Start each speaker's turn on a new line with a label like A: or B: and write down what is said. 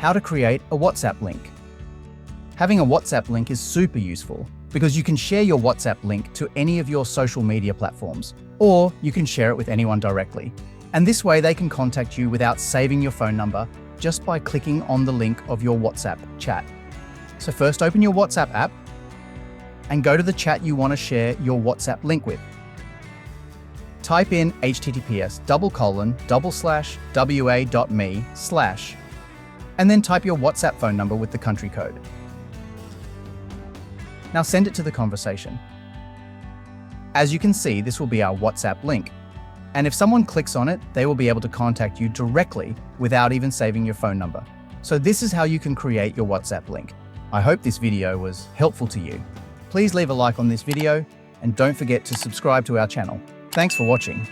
A: How to create a WhatsApp link. Having a WhatsApp link is super useful because you can share your WhatsApp link to any of your social media platforms, or you can share it with anyone directly. And this way they can contact you without saving your phone number just by clicking on the link of your WhatsApp chat. So first open your WhatsApp app and go to the chat you want to share your WhatsApp link with. Type in https://wa.me/ and then type your WhatsApp phone number with the country code. Now send it to the conversation. As you can see, this will be our WhatsApp link. And if someone clicks on it, they will be able to contact you directly without even saving your phone number. So this is how you can create your WhatsApp link. I hope this video was helpful to you. Please leave a like on this video and don't forget to subscribe to our channel. Thanks for watching.